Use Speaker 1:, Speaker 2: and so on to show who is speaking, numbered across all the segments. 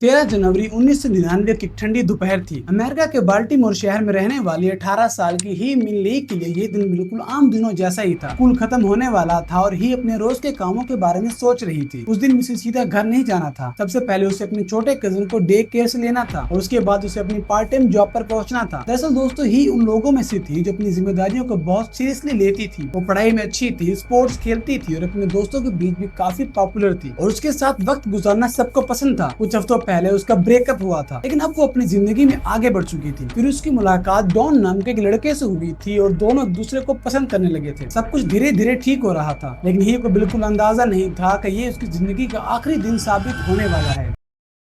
Speaker 1: 13 जनवरी 1999 की ठंडी दोपहर थी। अमेरिका के बाल्टीमोर शहर में रहने वाली 18 साल की ही मिन ली के लिए ये दिन बिल्कुल आम दिनों जैसा ही था। स्कूल खत्म होने वाला था और ही अपने रोज के कामों के बारे में सोच रही थी। उस दिन उसे सीधा घर नहीं जाना था। सबसे पहले उसे अपने छोटे कजिन को डे केयर से लेना था और उसके बाद उसे अपनी पार्ट टाइम जॉब पर पहुंचना था। दरअसल दोस्तों ही उन लोगों में से थी जो अपनी जिम्मेदारियों को बहुत सीरियसली लेती थी। वो पढ़ाई में अच्छी थी, स्पोर्ट्स खेलती थी और अपने दोस्तों के बीच भी काफी पॉपुलर थी और उसके साथ वक्त गुजारना सबको पसंद था। कुछ हफ्तों पहले उसका ब्रेकअप हुआ था, लेकिन अब वो अपनी जिंदगी में आगे बढ़ चुकी थी। फिर उसकी मुलाकात डॉन नाम के एक लड़के से हुई थी और दोनों एक दूसरे को पसंद करने लगे थे। सब कुछ धीरे धीरे ठीक हो रहा था, लेकिन ही को बिल्कुल अंदाजा नहीं था कि ये उसकी जिंदगी का आखिरी दिन साबित होने वाला है।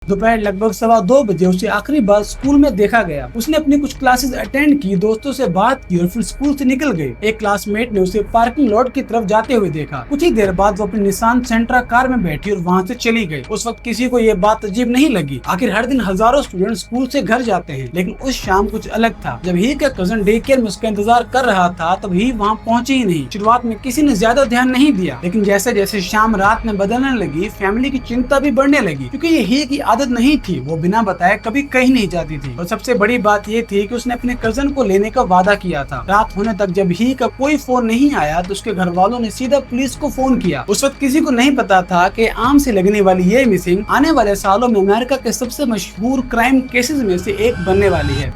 Speaker 1: दोपहर लगभग 2:15 बजे उसे आखिरी बार स्कूल में देखा गया। उसने अपनी कुछ क्लासेस अटेंड की, दोस्तों से बात की और फिर स्कूल से निकल गई। एक क्लासमेट ने उसे पार्किंग लॉट की तरफ जाते हुए देखा। कुछ ही देर बाद वो अपनी निसान सेंट्रा कार में बैठी और वहाँ से चली गई। उस वक्त किसी को ये बात अजीब नहीं लगी। आखिर हर दिन हजारों स्टूडेंट स्कूल से घर जाते हैं, लेकिन उस शाम कुछ अलग था। जब ही का कजन डे केयर में उसका इंतजार कर रहा था, तब ही वहाँ पहुंची ही नहीं। शुरुआत में किसी ने ज्यादा ध्यान नहीं दिया, लेकिन जैसे जैसे शाम रात में बदलने लगी, फैमिली की चिंता भी बढ़ने लगी, क्योंकि ये ही की आदत नहीं थी। वो बिना बताए कभी कहीं नहीं जाती थी और सबसे बड़ी बात ये थी कि उसने अपने कजन को लेने का वादा किया था। रात होने तक जब ही का कोई फोन नहीं आया तो उसके घर वालों ने सीधा पुलिस को फोन किया। उस वक्त किसी को नहीं पता था कि आम से लगने वाली ये मिसिंग आने वाले सालों में अमेरिका के सबसे मशहूर क्राइम केसेस में से एक बनने वाली है।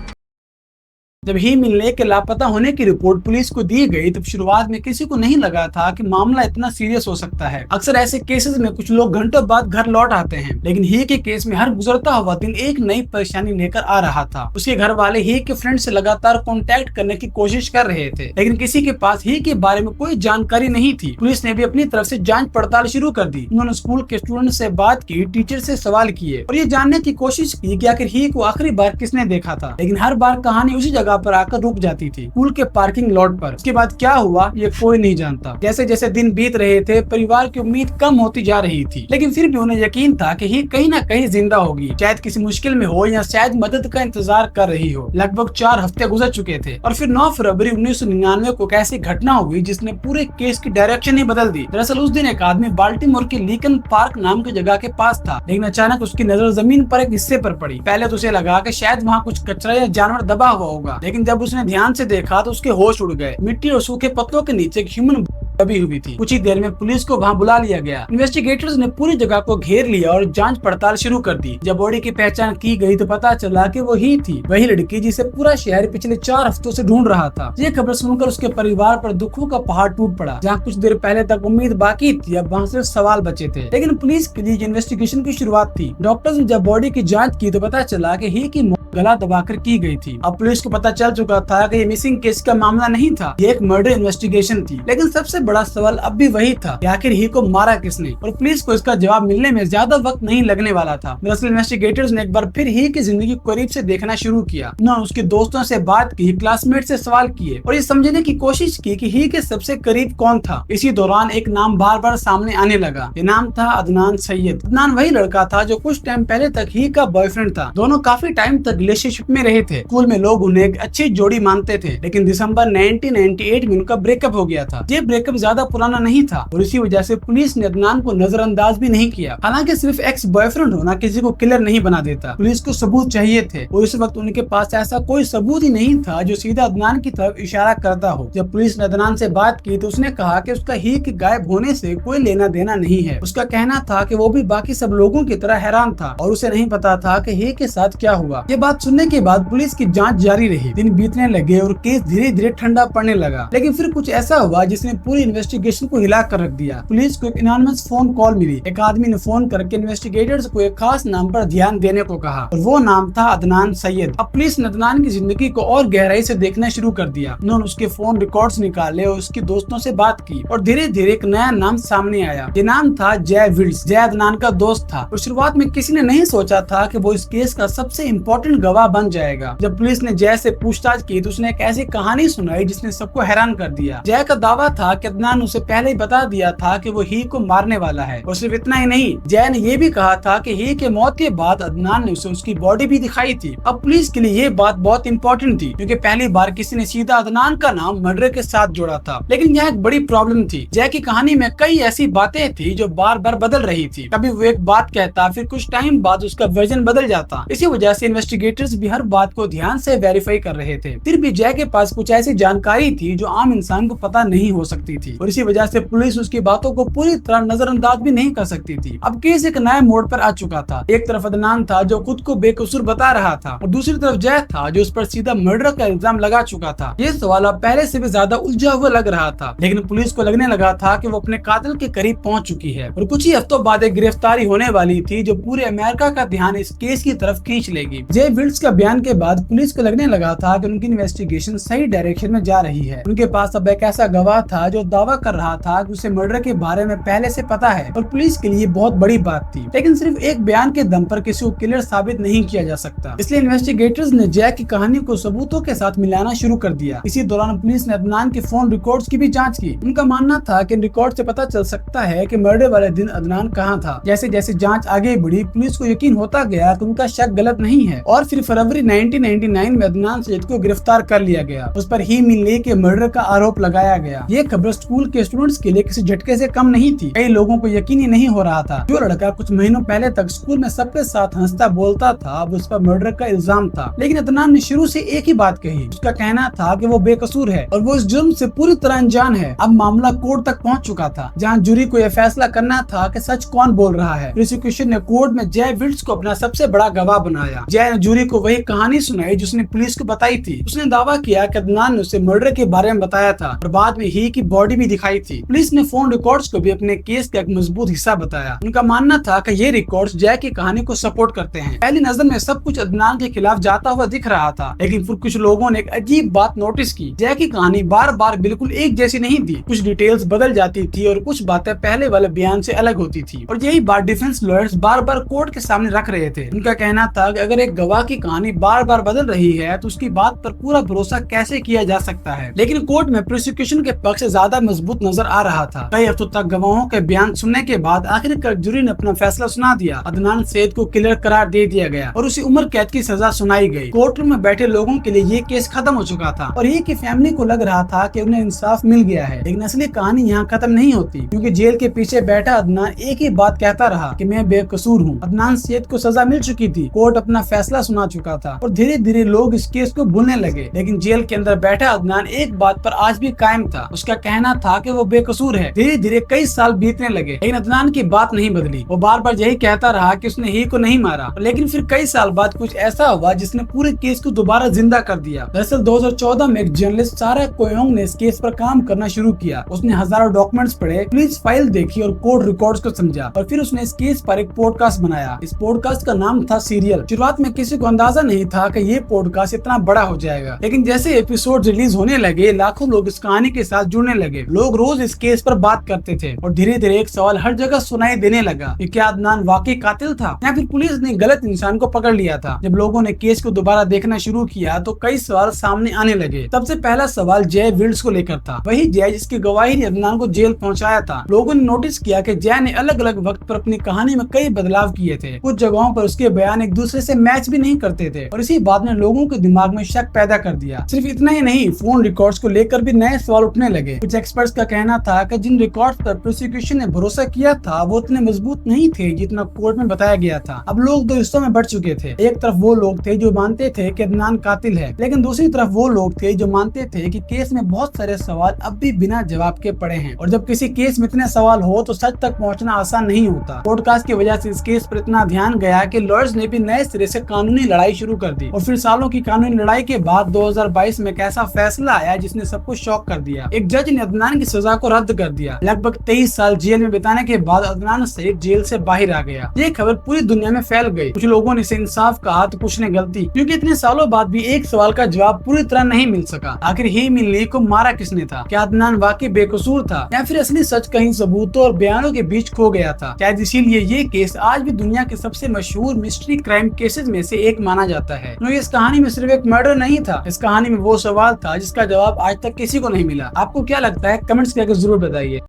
Speaker 1: जब ही मिलने के लापता होने की रिपोर्ट पुलिस को दी गई, तब शुरुआत में किसी को नहीं लगा था कि मामला इतना सीरियस हो सकता है। अक्सर ऐसे केसेस में कुछ लोग घंटों बाद घर लौट आते हैं, लेकिन ही के केस में हर गुजरता हुआ दिन एक नई परेशानी लेकर आ रहा था। उसके घर वाले ही के फ्रेंड से लगातार कांटेक्ट करने की कोशिश कर रहे थे, लेकिन किसी के पास ही के बारे में कोई जानकारी नहीं थी। पुलिस ने भी अपनी तरफ से जांच पड़ताल शुरू कर दी। उन्होंने स्कूल के स्टूडेंट से बात की, टीचर से सवाल किए और ये जानने की कोशिश की कि आखिर ही को आखिरी बार किसने देखा था, लेकिन हर बार कहानी उसी जगह पर आकर रुक जाती थी, स्कूल के पार्किंग लॉट पर। उसके बाद क्या हुआ ये कोई नहीं जानता। जैसे जैसे दिन बीत रहे थे, परिवार की उम्मीद कम होती जा रही थी, लेकिन फिर भी उन्हें यकीन था कि ही कहीं ना कहीं जिंदा होगी, शायद किसी मुश्किल में हो या शायद मदद का इंतजार कर रही हो। लगभग 4 हफ्ते गुजर चुके थे और फिर 9 फरवरी 1999 को एक ऐसी घटना हुई जिसने पूरे केस की डायरेक्शन ही बदल दी। दरअसल उस दिन एक आदमी बाल्टीमोर की लीकन पार्क नाम की जगह के पास था, लेकिन अचानक उसकी नजर जमीन पर एक हिस्से पर पड़ी। पहले तो उसे लगा कि शायद वहाँ कुछ कचरा या जानवर दबा हुआ होगा, लेकिन जब उसने ध्यान से देखा तो उसके होश उड़ गए। मिट्टी और सूखे पत्तों के नीचे एक ह्यूमन दबी हुई थी। कुछ ही देर में पुलिस को वहां बुला लिया गया। इन्वेस्टिगेटर्स ने पूरी जगह को घेर लिया और जांच पड़ताल शुरू कर दी। जब बॉडी की पहचान की गई तो पता चला कि वो ही थी, वही लड़की जिसे पूरा शहर पिछले 4 हफ्तों से ढूंढ रहा था। ये खबर सुनकर उसके परिवार पर दुखों का पहाड़ टूट पड़ा। जहाँ कुछ देर पहले तक उम्मीद बाकी थी, अब वहाँ सिर्फ सवाल बचे थे। लेकिन पुलिस के लिए इन्वेस्टिगेशन की शुरुआत थी। डॉक्टर्स ने जब बॉडी की जाँच की तो पता चला कि ही की गला दबाकर की गई थी। अब पुलिस को पता चल चुका था कि ये मिसिंग केस का मामला नहीं था, ये एक मर्डर इन्वेस्टिगेशन थी। लेकिन सबसे बड़ा सवाल अब भी वही था कि आखिर ही को मारा किसने, और पुलिस को इसका जवाब मिलने में ज्यादा वक्त नहीं लगने वाला था। दरअसल इन्वेस्टिगेटर्स ने एक बार फिर ही की जिंदगी को करीब से देखना शुरू किया। उन्होंने उसके दोस्तों से बात की, क्लासमेट से सवाल किए और ये समझने की कोशिश की कि ही के सबसे करीब कौन था। इसी दौरान एक नाम बार बार सामने आने लगा। ये नाम था अदनान सैयद। अदनान वही लड़का था जो कुछ टाइम पहले तक ही का बॉयफ्रेंड था। दोनों काफी टाइम तक रिलेशनशिप में रहे थे। स्कूल में लोग उन्हें एक अच्छी जोड़ी मानते थे, लेकिन दिसंबर 1998 में उनका ब्रेकअप हो गया था। ये ब्रेकअप ज्यादा पुराना नहीं था और इसी वजह से पुलिस ने अदनान को नजरअंदाज भी नहीं किया। हालांकि सिर्फ एक्स बॉयफ्रेंड होना किसी को किलर नहीं बना देता। पुलिस को सबूत चाहिए थे और इस वक्त उनके पास ऐसा कोई सबूत ही नहीं था जो सीधा अदनान की तरफ इशारा करता हो। जब पुलिस ने अदनान से बात की तो उसने कहा कि उसका ही के गायब होने से कोई लेना देना नहीं है। उसका कहना था कि वो भी बाकी सब लोगों की तरह हैरान था और उसे नहीं पता था कि ही के साथ क्या हुआ। ये बात सुनने के बाद पुलिस की जांच जारी रही। दिन बीतने लगे और केस धीरे धीरे ठंडा पड़ने लगा, लेकिन फिर कुछ ऐसा हुआ जिसने पूरी इन्वेस्टिगेशन को हिला कर रख दिया। पुलिस को एक एनोनिमस फोन कॉल मिली। एक आदमी ने फोन करके इन्वेस्टिगेटर्स को एक खास नाम पर ध्यान देने को कहा और वो नाम था अदनान सैयद। अब पुलिस ने अदनान की जिंदगी को और गहराई से देखना शुरू कर दिया। उन्होंने उसके फोन रिकॉर्ड्स निकाले और उसके दोस्तों से बात की और धीरे धीरे एक नया नाम सामने आया। ये नाम था जय विल्स। जय अदनान का दोस्त था और शुरुआत में किसी ने नहीं सोचा था कि वो इस केस का सबसे इम्पोर्टेंट गवाह बन जाएगा। जब पुलिस ने जय से पूछताछ की तो उसने एक ऐसी कहानी सुनाई जिसने सबको हैरान कर दिया। जय का दावा था कि अदनान उसे पहले ही बता दिया था कि वो ही को मारने वाला है, और सिर्फ इतना ही नहीं, जय ने ये भी कहा था कि ही के मौत के बाद अदनान ने उसे उसकी बॉडी भी दिखाई थी। अब पुलिस के लिए ये बात बहुत इंपॉर्टेंट थी, क्योंकि पहली बार किसी ने सीधा अदनान का नाम मर्डर के साथ जोड़ा था। लेकिन यहाँ एक बड़ी प्रॉब्लम थी। जय की कहानी में कई ऐसी बातें थी जो बार बार बदल रही थी। कभी वो एक बात कहता, फिर कुछ टाइम बाद उसका वर्जन बदल जाता। इसी वजह से इन्वेस्टिगेटर्स भी हर बात को ध्यान से वेरीफाई कर रहे थे। फिर भी जय के पास कुछ ऐसी जानकारी थी जो आम इंसान को पता नहीं हो सकती थी, और इसी वजह से पुलिस उसकी बातों को पूरी तरह नजरअंदाज भी नहीं कर सकती थी। अब केस एक नए मोड़ पर आ चुका था। एक तरफ अदनान था जो खुद को बेकसूर बता रहा था, और दूसरी तरफ जय था जो उस पर सीधा मर्डर का इल्जाम लगा चुका था। ये सवाल अब पहले से भी ज्यादा उलझा हुआ लग रहा था, लेकिन पुलिस को लगने लगा था कि वो अपने कातिल के करीब पहुंच चुकी है, और कुछ ही हफ्तों बाद एक गिरफ्तारी होने वाली थी जो पूरे अमेरिका का ध्यान इस केस की तरफ खींच लेगी। जय विल्स का बयान के बाद पुलिस को लगने लगा था कि उनकी इन्वेस्टिगेशन सही डायरेक्शन में जा रही है। उनके पास अब एक ऐसा गवाह था जो दावा कर रहा था कि उसे मर्डर के बारे में पहले से पता है, और पुलिस के लिए बहुत बड़ी बात थी। लेकिन सिर्फ एक बयान के दम पर किसी को किलर साबित नहीं किया जा सकता, इसलिए इन्वेस्टिगेटर्स ने जय की कहानी को सबूतों के साथ मिलाना शुरू कर दिया। इसी दौरान पुलिस ने अदनान के फोन रिकॉर्ड्स की भी जांच की। उनका मानना था कि इन रिकॉर्ड से पता चल सकता है कि मर्डर वाले दिन अदनान कहाँ था। जैसे जैसे जांच आगे बढ़ी, पुलिस को यकीन होता गया कि उनका शक गलत नहीं है, और फिर फरवरी 1999 में अदनान सैयद को गिरफ्तार कर लिया गया। उस पर ही मिन ली के मर्डर का आरोप लगाया गया। ये खबर स्कूल के स्टूडेंट्स के लिए किसी झटके से कम नहीं थी। कई लोगों को यकीन ही नहीं हो रहा था। जो लड़का कुछ महीनों पहले तक स्कूल में सबके साथ हंसता बोलता था, अब उस पर मर्डर का इल्जाम था। लेकिन अदनान ने शुरू से एक ही बात कही। उसका कहना था कि वो बेकसूर है और वो इस जुर्म से पूरी तरह अनजान है। अब मामला कोर्ट तक पहुंच चुका था, जहां जूरी को यह फैसला करना था कि सच कौन बोल रहा है। प्रोसिक्यूशन ने कोर्ट में जय विल्स को अपना सबसे बड़ा गवाह बनाया। जय ने जूरी को वही कहानी सुनाई जिसने पुलिस को बताई थी। उसने दावा किया कि अदनान ने उसे मर्डर के बारे में बताया था, और बाद में ही की बॉडी भी दिखाई थी। पुलिस ने फोन रिकॉर्ड्स को भी अपने केस का एक मजबूत हिस्सा बताया। उनका मानना था कि ये रिकॉर्ड्स जय की कहानी को सपोर्ट करते हैं। पहली नजर में सब कुछ अदनान के खिलाफ जाता हुआ दिख रहा था, लेकिन फिर कुछ लोगों ने एक अजीब बात नोटिस की। जय की कहानी बार बार बिल्कुल एक जैसी नहीं थी। कुछ डिटेल्स बदल जाती थी और कुछ बातें पहले वाले बयान से अलग होती थी, और यही बात डिफेंस लॉयर्स बार बार कोर्ट के सामने रख रहे थे। उनका कहना था कि अगर एक गवाह की कहानी बार बार बदल रही है तो उसकी बात पर पूरा भरोसा कैसे किया जा सकता है। लेकिन कोर्ट में प्रोसिक्यूशन के पक्ष से ज्यादा मजबूत नजर आ रहा था। कई हफ्तों तक गवाहों के बयान सुनने के बाद आखिरकार जूरी ने अपना फैसला सुना दिया। अदनान सैयद को किलर करार दे दिया गया और उसे उम्र कैद की सजा सुनाई गई। कोर्ट रूम में बैठे लोगों के लिए ये केस खत्म हो चुका था, और ये की फैमिली को लग रहा था कि उन्हें इंसाफ मिल गया है। लेकिन असली कहानी यहाँ खत्म नहीं होती, क्योंकि जेल के पीछे बैठा अदनान एक ही बात कहता रहा कि मैं बेकसूर हूँ। अदनान सैयद को सजा मिल चुकी थी, कोर्ट अपना फैसला सुना चुका था, और धीरे धीरे लोग इस केस को भूलने लगे। लेकिन जेल के अंदर बैठा अदनान एक बात पर आज भी कायम था। उसका कहना था कि वो बेकसूर है। धीरे धीरे कई साल बीतने लगे, लेकिन अदनान की बात नहीं बदली। वो बार बार यही कहता रहा कि उसने ही को नहीं मारा। लेकिन फिर कई साल बाद कुछ ऐसा हुआ जिसने पूरे केस को दोबारा जिंदा कर दिया। दरअसल 2014 में एक जर्नलिस्ट सारा कोयोंग ने इस केस पर काम करना शुरू किया। उसने हजारों डॉक्यूमेंट्स पढ़े, पुलिस फाइल देखी और कोर्ट रिकॉर्ड्स को समझा, और फिर उसने इस केस पर एक पॉडकास्ट बनाया। इस पॉडकास्ट का नाम था सीरियल। शुरुआत में किसी को अंदाजा नहीं था कि ये पॉडकास्ट इतना बड़ा हो जाएगा, लेकिन जैसे एपिसोड रिलीज होने लगे, लाखों लोग इस कहानी के साथ जुड़ने लगे। लोग रोज इस केस पर बात करते थे, और धीरे धीरे एक सवाल हर जगह सुनाई देने लगा कि क्या अदनान वाकई कातिल था, या फिर पुलिस ने गलत इंसान को पकड़ लिया था। जब लोगों ने केस को दोबारा देखना शुरू किया तो कई सवाल सामने आने लगे। सबसे पहला सवाल जय विल्स को लेकर था। वही जय जिसकी गवाही ने अदनान को जेल पहुंचाया था। लोगों ने नोटिस किया कि जय ने अलग अलग वक्त पर अपनी कहानी में कई बदलाव किए थे। कुछ जगहों पर उसके बयान एक दूसरे से मैच भी नहीं करते थे, और इसी बात ने लोगों के दिमाग में शक पैदा कर दिया। सिर्फ इतना ही नहीं, फोन रिकॉर्ड्स को लेकर भी नए सवाल उठने लगे। कुछ एक्सपर्ट्स का कहना था कि जिन रिकॉर्ड्स पर प्रोसिक्यूशन ने भरोसा किया था वो उतने मजबूत नहीं थे जितना कोर्ट में बताया गया था। अब लोग दो हिस्सों में बढ़ चुके थे। एक तरफ वो लोग थे जो मानते थे कि अदनान कातिल है, लेकिन दूसरी तरफ वो लोग थे जो मानते थे कि केस में बहुत सारे सवाल अब भी बिना जवाब के पड़े हैं, और जब किसी केस में इतने सवाल हो तो सच तक पहुंचना आसान नहीं होता। पॉडकास्ट की वजह से इस केस पर इतना ध्यान गया कि लॉयर्स ने भी नए सिरे से कानूनी लड़ाई शुरू कर दी, और फिर सालों की कानूनी लड़ाई के बाद 2022 में एक ऐसा फैसला आया जिसने सबको शॉक कर दिया। एक जज ने अदनान की सजा को रद्द कर दिया। लगभग 23 साल जेल में बिताने के बाद अदनान सैयद जेल से बाहर आ गया। ये खबर पूरी दुनिया में फैल गई। कुछ लोगों ने इसे इंसाफ कहा तो कुछ ने गलती, क्योंकि इतने सालों बाद भी एक सवाल का जवाब पूरी तरह नहीं मिल सका। आखिर ही मिन ली को मारा किसने था? क्या अदनान वाकई बेकसूर था, या फिर असली सच कहीं सबूतों और बयानों के बीच खो गया था? शायद इसीलिए ये केस आज भी दुनिया के सबसे मशहूर मिस्ट्री क्राइम केसेस में से एक माना जाता है, क्योंकि इस कहानी में सिर्फ एक मर्डर नहीं था, इस कहानी में वो सवाल था जिसका जवाब आज तक किसी को नहीं मिला। आपको क्या लगता है? कमेंट्स करके जरूर बताइए।